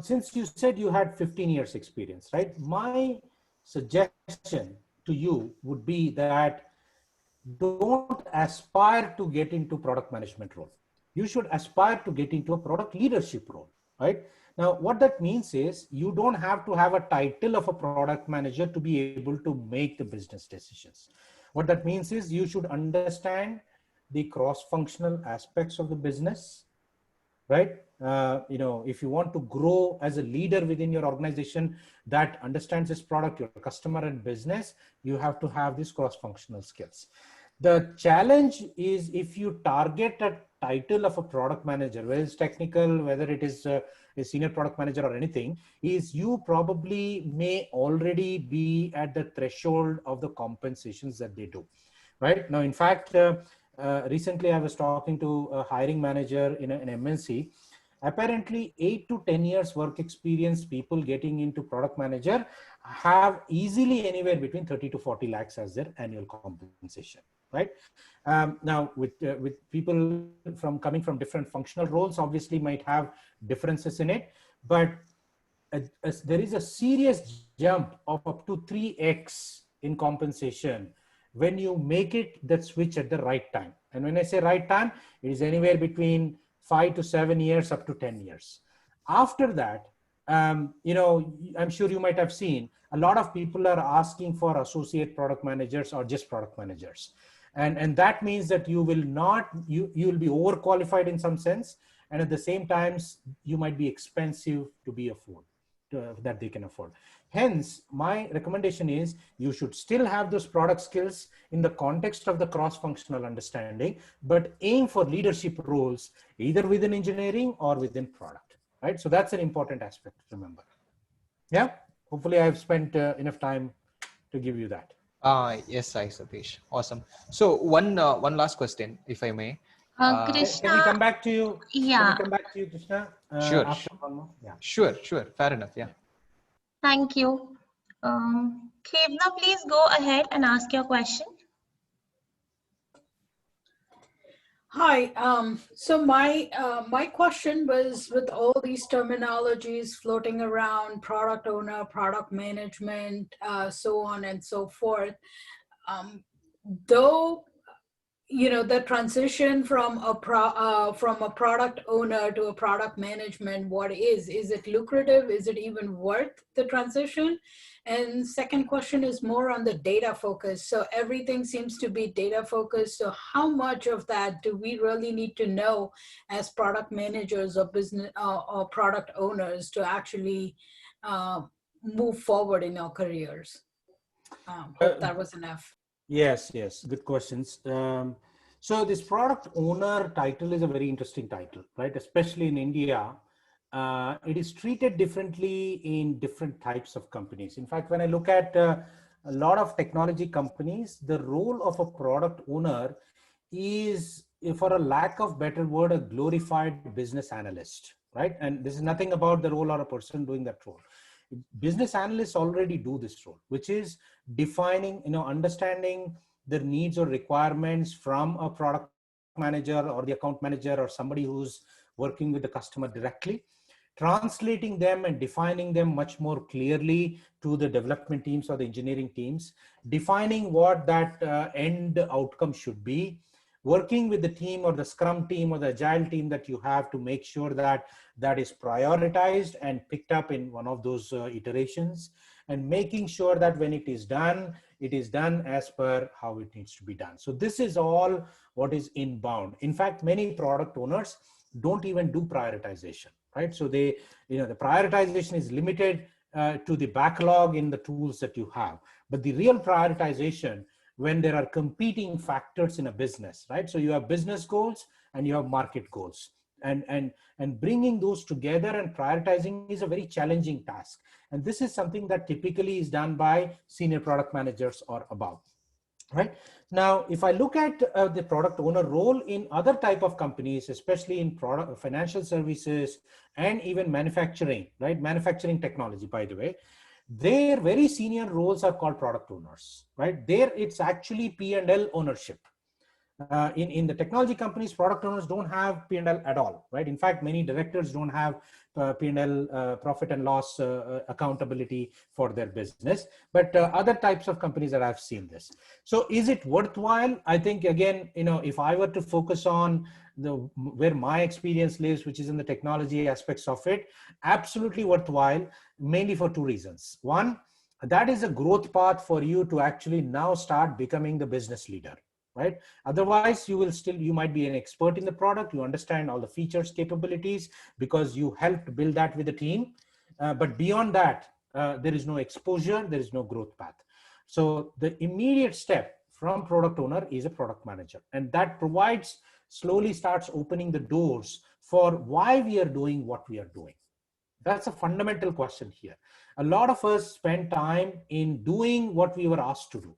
since you said you had 15 years experience, right? My suggestion to you would be that don't aspire to get into product management role. You should aspire to get into a product leadership role, right? Now, what that means is you don't have to have a title of a product manager to be able to make the business decisions. What that means is you should understand the cross-functional aspects of the business, right? If you want to grow as a leader within your organization that understands this product, your customer and business, you have to have these cross-functional skills. The challenge is if you target a title of a product manager, whether it's technical, whether it is a senior product manager or anything, is you probably may already be at the threshold of the compensations that they do, right? Now, in fact, recently I was talking to a hiring manager in an MNC. Apparently 8 to 10 years work experience people getting into product manager have easily anywhere between 30 to 40 lakhs as their annual compensation, right? Now with people coming from different functional roles, obviously might have differences in it, but there is a serious jump of up to 3x in compensation when you make it that switch at the right time. And when I say right time, it is anywhere between 5 to 7 years up to 10 years. After that, I'm sure you might have seen a lot of people are asking for associate product managers or just product managers. And that means that you will not, you will be overqualified in some sense, and at the same times you might be expensive to be afford, that they can afford. Hence, my recommendation is you should still have those product skills in the context of the cross-functional understanding, but aim for leadership roles either within engineering or within product, right? So that's an important aspect to remember. Yeah, hopefully I've spent enough time to give you that. Yes, SaiSatish. Awesome. So one last question, if I may. Krishna, Can we come back to you? yeah. Can we come back to you, Krishna? Sure. After one more? Yeah. Sure. Fair enough. Yeah. Thank you. Khevna, please go ahead and ask your question. Hi. So my question was, with all these terminologies floating around, product owner, product management, so on and so forth, though the transition from a product owner to a product management, what is it lucrative? Is it even worth the transition? And second question is more on the data focus. So everything seems to be data focused. So how much of that do we really need to know as product managers or business or product owners to actually move forward in our careers? Hope that was enough. Yes, good questions. So this product owner title is a very interesting title, right? Especially in India, it is treated differently in different types of companies. In fact, when I look at a lot of technology companies, the role of a product owner is, for a lack of better word, a glorified business analyst, right? And this is nothing about the role or a person doing that role. Business analysts already do this role, which is defining, understanding the needs or requirements from a product manager or the account manager or somebody who's working with the customer directly, translating them and defining them much more clearly to the development teams or the engineering teams, defining what that end outcome should be, working with the team or the Scrum team or the Agile team that you have to make sure that that is prioritized and picked up in one of those iterations, and making sure that when it is done as per how it needs to be done. So this is all what is inbound. In fact, many product owners don't even do prioritization, right? So they, the prioritization is limited to the backlog in the tools that you have. But the real prioritization, when there are competing factors in a business, right? So you have business goals and you have market goals. And bringing those together and prioritizing is a very challenging task. And this is something that typically is done by senior product managers or above, right? Now, if I look at the product owner role in other type of companies, especially in financial services and even manufacturing, right? Manufacturing technology, by the way, their very senior roles are called product owners, right? There it's actually P&L ownership. In the technology companies, product owners don't have P&L at all, right? In fact, many directors don't have P&L, profit and loss accountability for their business, but other types of companies that I've seen this. So is it worthwhile? I think, again, if I were to focus on where my experience lives, which is in the technology aspects of it, absolutely worthwhile, mainly for two reasons. One, that is a growth path for you to actually now start becoming the business leader, right? Otherwise, you might be an expert in the product. You understand all the features, capabilities, because you helped build that with the team. But beyond that, there is no exposure, there is no growth path. So the immediate step from product owner is a product manager. And that slowly starts opening the doors for why we are doing what we are doing. That's a fundamental question here. A lot of us spend time in doing what we were asked to do.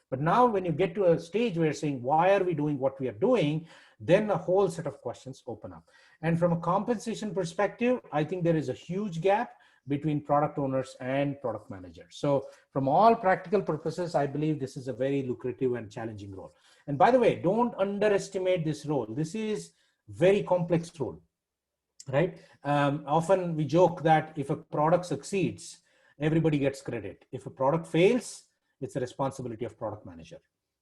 But now when you get to a stage where you're saying, why are we doing what we are doing? Then a whole set of questions open up. And from a compensation perspective, I think there is a huge gap between product owners and product managers. So from all practical purposes, I believe this is a very lucrative and challenging role. And by the way, don't underestimate this role. This is very complex role, right? Often we joke that if a product succeeds, everybody gets credit. If a product fails, it's the responsibility of product manager,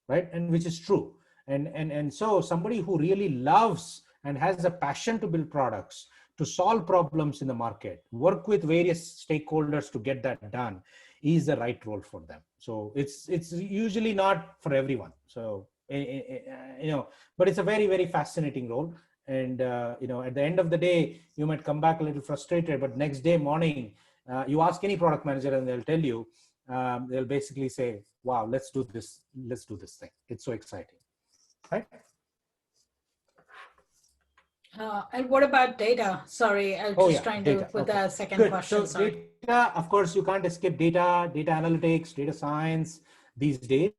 right? And which is true. And so somebody who really loves and has a passion to build products, to solve problems in the market, work with various stakeholders to get that done, is the right role for them. So it's usually not for everyone. So but it's a very, very fascinating role. And, at the end of the day, you might come back a little frustrated, but next day morning, you ask any product manager and they'll tell you, they'll basically say, wow, let's do this thing. It's so exciting, right? And what about data? Sorry, I was just trying to put a second question. So data, of course, you can't escape data analytics, data science these days,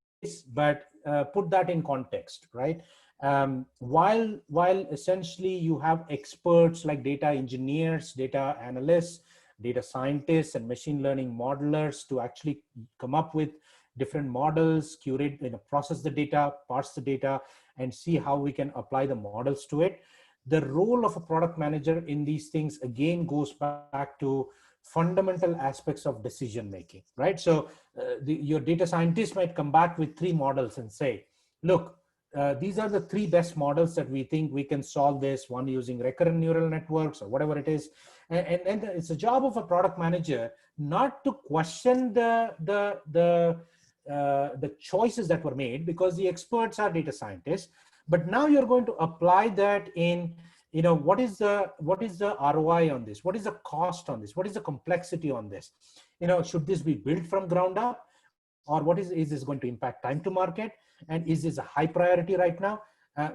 but put that in context, right? While essentially you have experts like data engineers, data analysts, data scientists, and machine learning modelers to actually come up with different models, curate, process the data, parse the data, and see how we can apply the models to it. The role of a product manager in these things again goes back to fundamental aspects of decision making, right? So your data scientist might come back with 3 models and say, look, these are the 3 best models that we think we can solve this, one using recurrent neural networks or whatever it is. And it's a job of a product manager not to question the choices that were made, because the experts are data scientists. But now you're going to apply that in, what is the ROI on this? What is the cost on this? What is the complexity on this? Should this be built from ground up, or what is this going to impact time to market? And is this a high priority right now?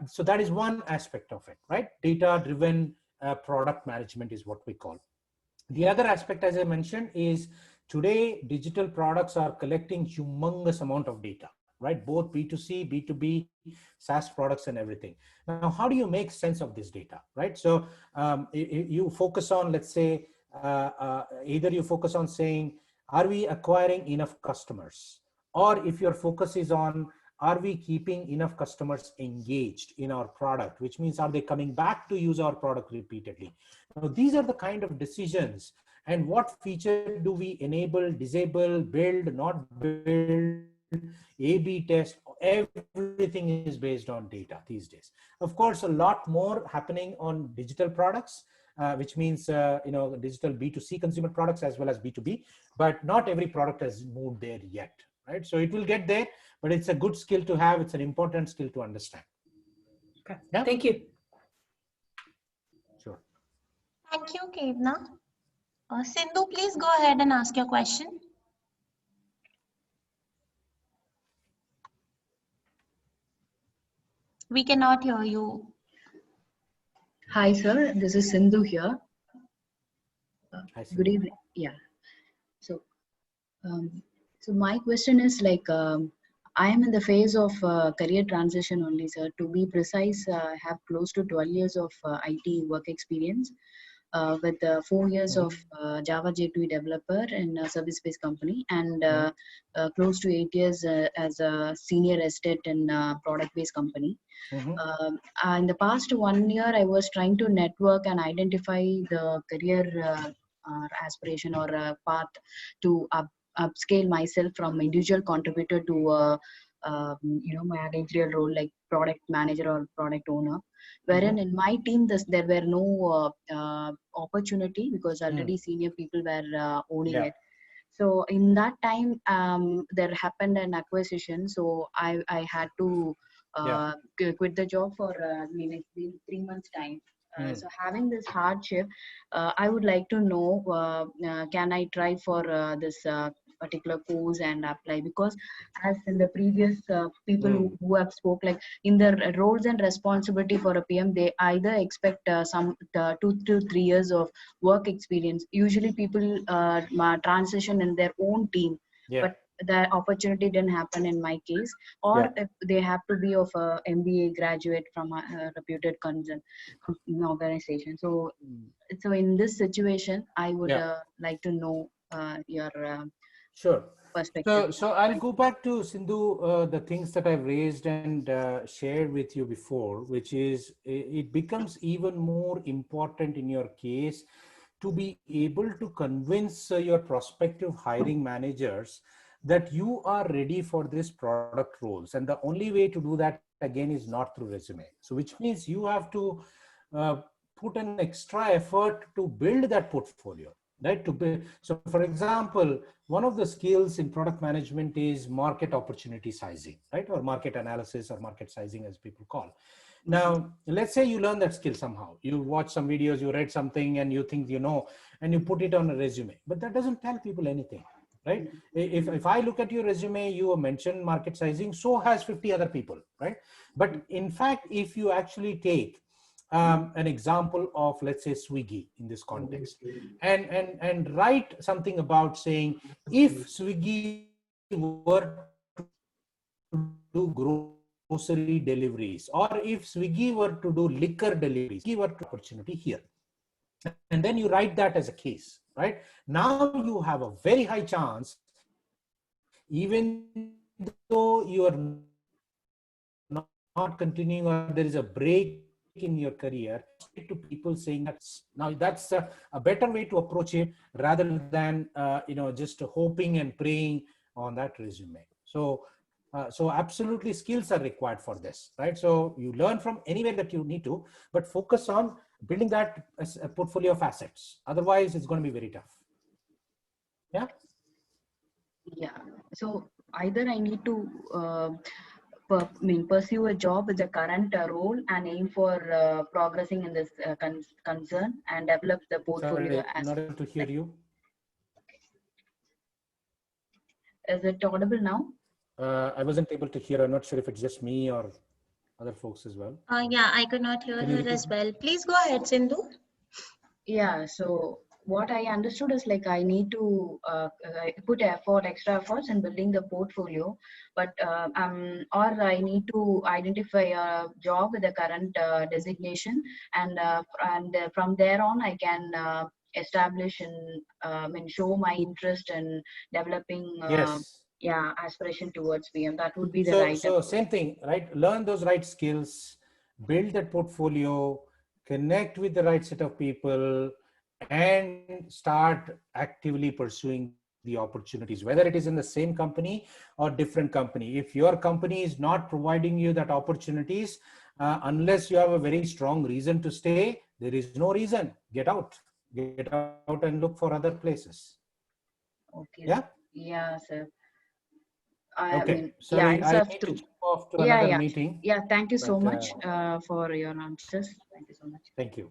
So that is one aspect of it, right? Data-driven product management is what we call. The other aspect, as I mentioned, is today digital products are collecting humongous amount of data, right? Both B2C, B2B, SaaS products and everything. Now, how do you make sense of this data, right? So you focus on, let's say, either you focus on saying, are we acquiring enough customers? Or if your focus is on, are we keeping enough customers engaged in our product, which means are they coming back to use our product repeatedly? Now, these are the kind of decisions. And what feature do we enable, disable, build, not build, A/B test? Everything is based on data these days. Of course, a lot more happening on digital products, which means digital B2C consumer products as well as B2B, but not every product has moved there yet, right? So it will get there, but it's a good skill to have. It's an important skill to understand. Okay. Yeah? Thank you. Sure. Thank you, Kevna. Sindhu, please go ahead and ask your question. We cannot hear you. Hi, sir. This is Sindhu here. Hi, Good evening. Yeah. So my question is like, I am in the phase of career transition only, sir. To be precise, I have close to 12 years of IT work experience with 4 years of Java J2E developer in a service-based company, and close to 8 years as a senior estate in a product-based company. In the past 1 year, I was trying to network and identify the career aspiration or path to upscale myself from individual contributor to managerial role like product manager or product owner, wherein in my team there were no opportunity because already senior people were owning it. So in that time there happened an acquisition, so I had to quit the job for maybe 3 months time. So having this hardship, I would like to know, can I try for this particular course and apply? Because as in the previous people who have spoke, like in the roles and responsibility for a PM, they either expect some 2 to 3 years of work experience. Usually people transition in their own team, but the opportunity didn't happen in my case, or if they have to be of a MBA graduate from a reputed organization. So in this situation, I would like to know your perspective. So I'll go back to Sindhu, the things that I've raised and shared with you before, which is it becomes even more important in your case to be able to convince your prospective hiring managers that you are ready for this product roles. And the only way to do that again is not through resume. So which means you have to put an extra effort to build that portfolio. right? So for example, one of the skills in product management is market opportunity sizing, right? Or market analysis, or market sizing as people call. Now, let's say you learn that skill somehow. You watch some videos, you read something and you think you know, and you put it on a resume, but that doesn't tell people anything, right? If I look at your resume, you have mentioned market sizing, so has 50 other people, right? But in fact, if you actually take an example of, let's say, Swiggy in this context, and write something about saying, if Swiggy were to do grocery deliveries, or if Swiggy were to do liquor deliveries, Swiggy were to opportunity here. And then you write that as a case, right? Now you have a very high chance, even though you are not continuing, or there is a break in your career, to people saying that's a better way to approach it, rather than just hoping and praying on that resume. So absolutely skills are required for this, right? So you learn from anywhere that you need to, but focus on building that as a portfolio of assets. Otherwise, it's going to be very tough. Yeah. Yeah. So either I need to pursue a job with the current role and aim for progressing in this concern and develop the portfolio. Sorry, I'm not able to hear you. Is it audible now? I wasn't able to hear. I'm not sure if it's just me or other folks as well. Yeah, I could not hear her as well. Please go ahead, Sindhu. Yeah, so what I understood is like I need to put extra efforts in building the portfolio, but or I need to identify a job with the current designation, and from there on I can establish and show my interest in developing Yes. aspiration towards PM. That would be the right So approach. same thing, right? Learn those right skills, build that portfolio, connect with the right set of people, and start actively pursuing the opportunities, whether it is in the same company or different company. If your company is not providing you that opportunities, unless you have a very strong reason to stay, there is no reason. Get out and look for other places. Okay. Yeah. Yeah, sir. Okay. Sorry, I need to jump off to another meeting. Yeah, thank you so much for your answers. Thank you so much. Thank you.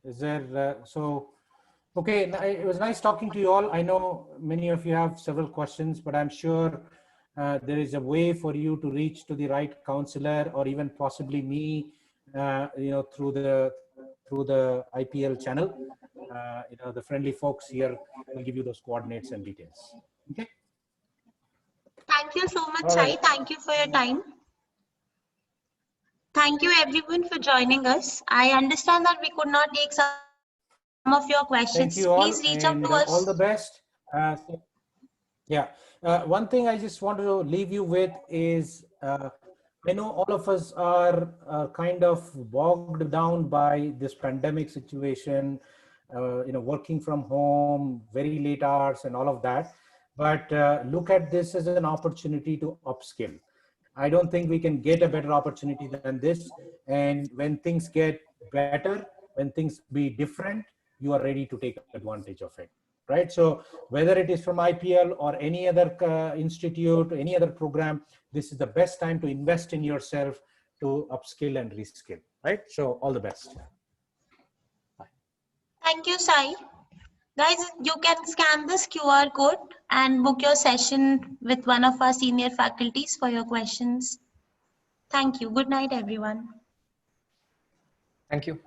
Is there, okay, it was nice talking to you all. I know many of you have several questions, but I'm sure there is a way for you to reach to the right counselor, or even possibly me, through the IPL channel. The friendly folks here will give you those coordinates and details. Okay. Thank you so much, All Sai. right. Thank you for your time. Thank you everyone for joining us. I understand that we could not take some of your questions. Thank you all. Please reach out to us. All the best. One thing I just want to leave you with is, I know all of us are kind of bogged down by this pandemic situation, working from home, very late hours and all of that. But look at this as an opportunity to upskill. I don't think we can get a better opportunity than this. And when things get better, when things be different, you are ready to take advantage of it, right? So whether it is from IPL or any other institute, any other program, this is the best time to invest in yourself, to upskill and reskill, right? So all the best. Bye. Thank you, Sai. Guys, you can scan this QR code and book your session with one of our senior faculties for your questions. Thank you. Good night, everyone. Thank you.